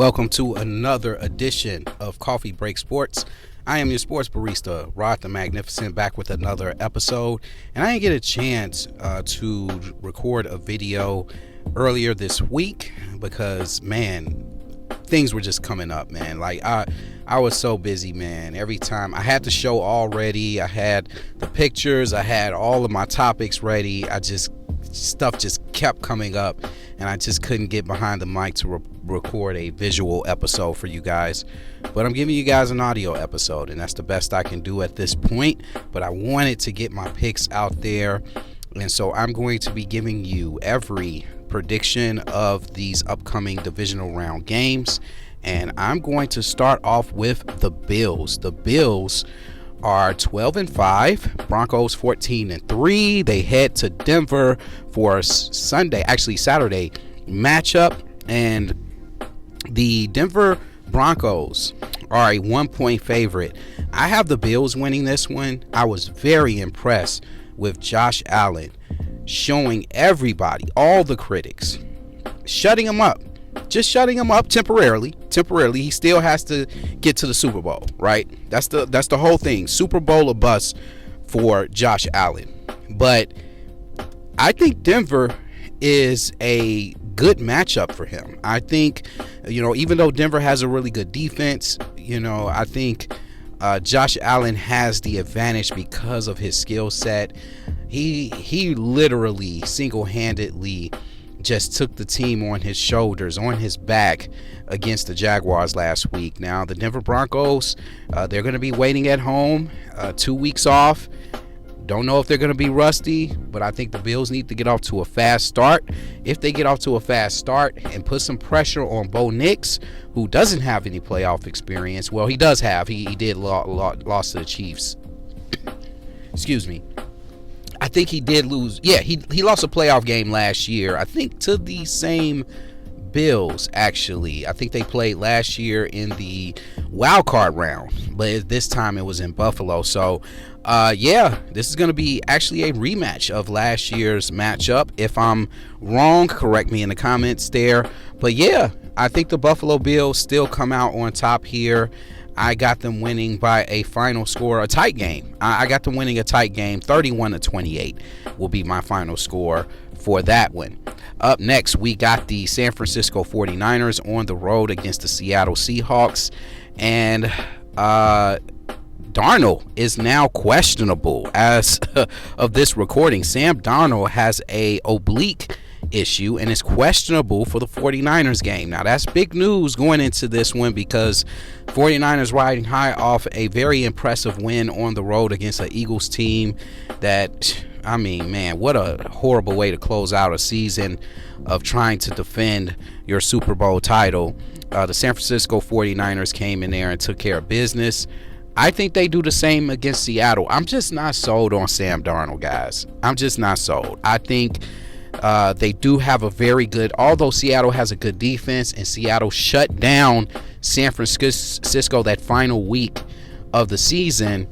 Welcome to another edition of Coffee Break Sports. I am your sports barista, Rod the Magnificent, back with another episode. And I didn't get a chance to record a video earlier this week because, man, things were just coming up, man. Like, I was so busy, man. Every time I had the show all ready, I had the pictures, I had all of my topics ready. Stuff just kept coming up, and I just couldn't get behind the mic to record a visual episode for you guys. But I'm giving you guys an audio episode, and that's the best I can do at this point. But I wanted to get my picks out there, and so I'm going to be giving you every prediction of these upcoming divisional round games. And I'm going to start off with the Bills. The Bills are 12-5, Broncos 14-3. They head to Denver for Saturday matchup, and the Denver Broncos are a 1-point favorite. I have the Bills winning this one. I was very impressed with Josh Allen showing everybody, all the critics, shutting him up. Just shutting him up temporarily. He still has to get to the Super Bowl, right? That's the whole thing. Super Bowl or bust for Josh Allen. But I think Denver is a good matchup for him. I think, even though Denver has a really good defense, I think Josh Allen has the advantage because of his skill set. He literally single-handedly just took the team on his shoulders, on his back against the Jaguars last week. Now, the Denver Broncos, they're going to be waiting at home, 2 weeks off. Don't know if they're going to be rusty, but I think the Bills need to get off to a fast start. If they get off to a fast start and put some pressure on Bo Nix, who doesn't have any playoff experience. Well, he does have. He did lost to the Chiefs. Excuse me. I think he did lose. Yeah, he lost a playoff game last year. I think to the same Bills, actually. I think they played last year in the wild card round, but this time it was in Buffalo. So, this is going to be actually a rematch of last year's matchup. If I'm wrong, correct me in the comments there. But yeah, I think the Buffalo Bills still come out on top here. I got them winning by a final score, a tight game. I got them winning a tight game. 31-28 will be my final score for that one. Up next, we got the San Francisco 49ers on the road against the Seattle Seahawks. And Darnold is now questionable as of this recording. Sam Darnold has a oblique issue and is questionable for the 49ers game. Now, that's big news going into this one because 49ers riding high off a very impressive win on the road against an Eagles team that, I mean, man, what a horrible way to close out a season of trying to defend your Super Bowl title. The San Francisco 49ers came in there and took care of business. I think they do the same against Seattle. I'm just not sold on Sam Darnold, guys. I'm just not sold. I think they do have a very good, although Seattle has a good defense and Seattle shut down San Francisco that final week of the season.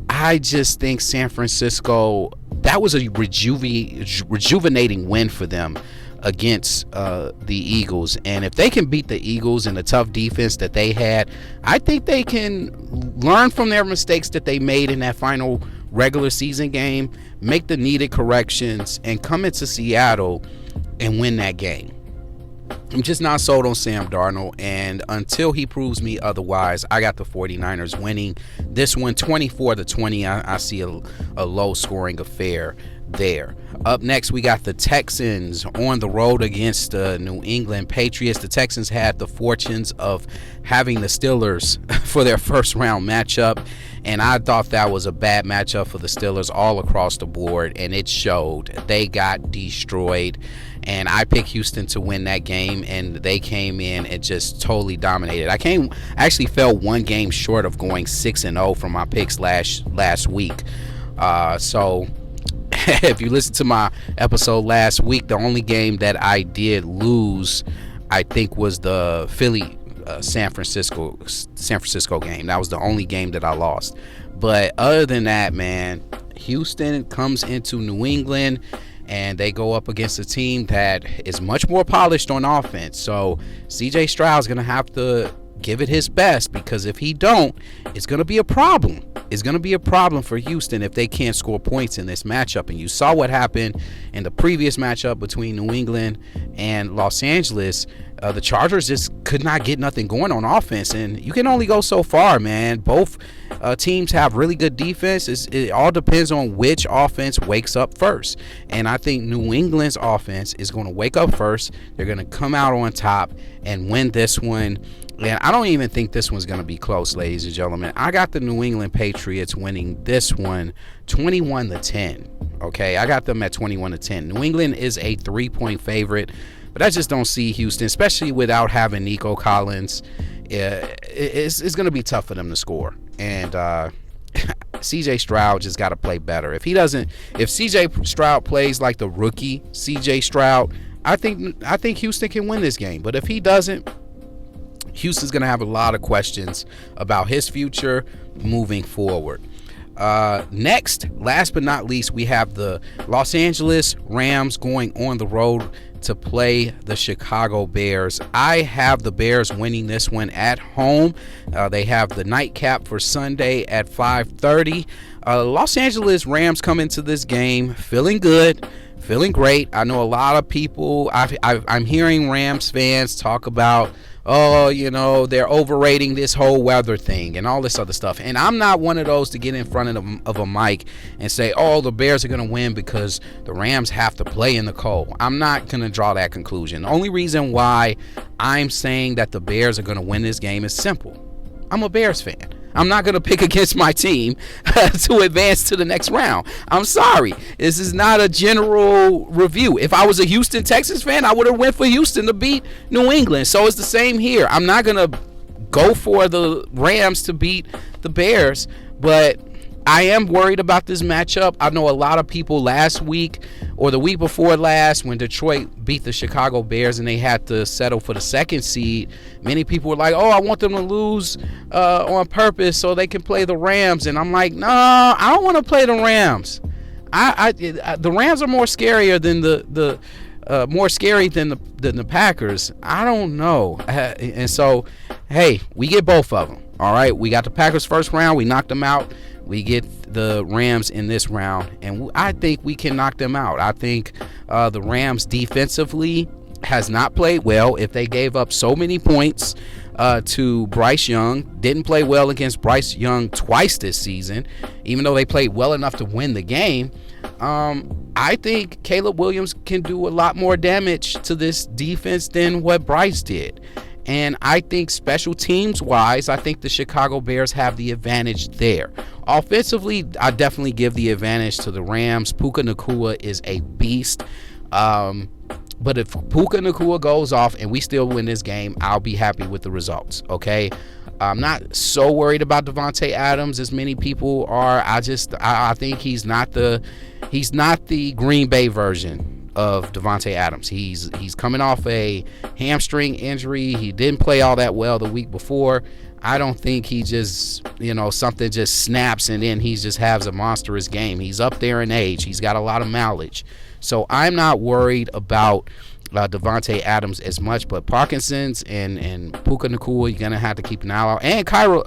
I just think San Francisco, that was a rejuvenating win for them against the Eagles. And if they can beat the Eagles in the tough defense that they had, I think they can learn from their mistakes that they made in that final regular season game, make the needed corrections, and come into Seattle and win that game. I'm just not sold on Sam Darnold, and until he proves me otherwise, I got the 49ers winning this one 24-20. I see a low scoring affair there. Up next, we got the Texans on the road against the New England Patriots. The Texans had the fortunes of having the Steelers for their first round matchup, and I thought that was a bad matchup for the Steelers all across the board, and it showed. They got destroyed, and I picked Houston to win that game, and they came in and just totally dominated. I actually fell one game short of going 6-0 from my picks last week. So if you listen to my episode last week, the only game that I did lose, I think, was the Philly San Francisco game. That was the only game that I lost. But other than that, man, Houston comes into New England and they go up against a team that is much more polished on offense. So CJ Stroud's going to have to give it his best, because if he don't, it's going to be a problem. It's going to be a problem for Houston if they can't score points in this matchup. And you saw what happened in the previous matchup between New England and Los Angeles. The Chargers just could not get nothing going on offense, and you can only go so far, man. Both teams have really good defense. It all depends on which offense wakes up first, and I think New England's offense is going to wake up first. They're going to come out on top and win this one. And I don't even think this one's going to be close, ladies and gentlemen. I got the New England Patriots winning this one 21-10. Okay, I got them at 21-10. New England is a 3-point favorite, but I just don't see Houston, especially without having Nico Collins. It's going to be tough for them to score. And CJ Stroud just got to play better. If CJ Stroud plays like the rookie CJ Stroud, I think Houston can win this game. But if he doesn't, Houston's going to have a lot of questions about his future moving forward. Next, last but not least, we have the Los Angeles Rams going on the road to play the Chicago Bears. I have the Bears winning this one at home. They have the nightcap for Sunday at 5:30. Los Angeles Rams come into this game feeling good, feeling great. I know a lot of people, I'm hearing Rams fans talk about, they're overrating this whole weather thing and all this other stuff. And I'm not one of those to get in front of a mic and say, the Bears are going to win because the Rams have to play in the cold. I'm not going to draw that conclusion. The only reason why I'm saying that the Bears are going to win this game is simple. I'm a Bears fan. I'm not going to pick against my team to advance to the next round. I'm sorry. This is not a general review. If I was a Houston Texans fan, I would have went for Houston to beat New England. So it's the same here. I'm not going to go for the Rams to beat the Bears, but I am worried about this matchup. I know a lot of people last week or the week before last, when Detroit beat the Chicago Bears and they had to settle for the second seed, many people were like, I want them to lose on purpose so they can play the Rams. And I'm like, no, I don't want to play the Rams. The Rams are more scarier than the Packers. I don't know. And so, hey, we get both of them. All right, we got the Packers first round. We knocked them out. We get the Rams in this round, and I think we can knock them out. I think the Rams defensively has not played well. If they gave up so many points to Bryce Young, didn't play well against Bryce Young twice this season, even though they played well enough to win the game, I think Caleb Williams can do a lot more damage to this defense than what Bryce did. And I think special teams wise, I think the Chicago Bears have the advantage there. Offensively, I definitely give the advantage to the Rams. Puka Nacua is a beast. But if Puka Nacua goes off and we still win this game, I'll be happy with the results. Okay. I'm not so worried about Davante Adams as many people are. I think he's not the Green Bay version of Davante Adams. He's coming off a hamstring injury. He didn't play all that well the week before. I don't think he just, something just snaps and then he just has a monstrous game. He's up there in age. He's got a lot of mileage. So I'm not worried about Davante Adams as much, but Parkinson's and Puka Nacua, you're going to have to keep an eye out. And Kyron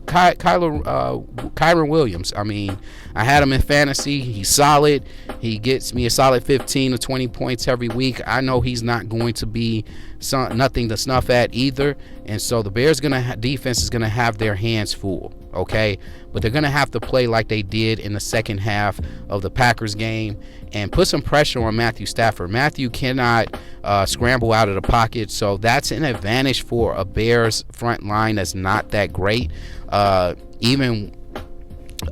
Williams. I mean, I had him in fantasy. He's solid. He gets me a solid 15 to 20 points every week. I know he's not going to be nothing to snuff at either. And so the Bears defense is going to have their hands full, okay? But they're going to have to play like they did in the second half of the Packers game and put some pressure on Matthew Stafford. Matthew cannot scramble out of the pocket, so that's an advantage for a Bears front line that's not that great. Even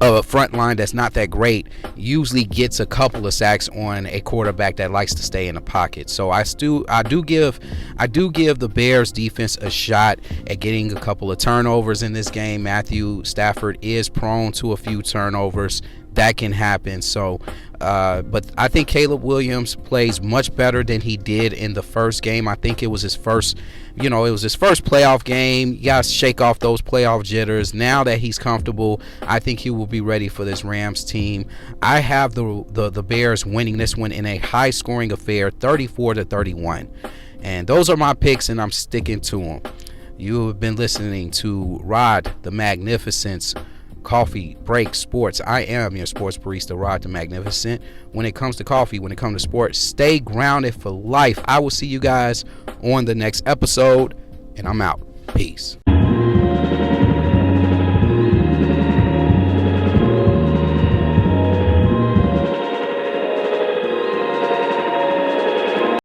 a front line that's not that great usually gets a couple of sacks on a quarterback that likes to stay in the pocket. So I do give the Bears defense a shot at getting a couple of turnovers in this game. Matthew Stafford is prone to a few turnovers. That can happen. So But I think Caleb Williams plays much better than he did in the first game. I think it was his first, playoff game. You got to shake off those playoff jitters. Now that he's comfortable, I think he will be ready for this Rams team. I have the Bears winning this one in a high-scoring affair, 34-31. And those are my picks, and I'm sticking to them. You have been listening to Rod the Magnificent's Coffee Break Sports. I am your sports barista, Rod the Magnificent. When it comes to coffee, when it comes to sports, stay grounded for life. I will see you guys on the next episode, and I'm out. Peace.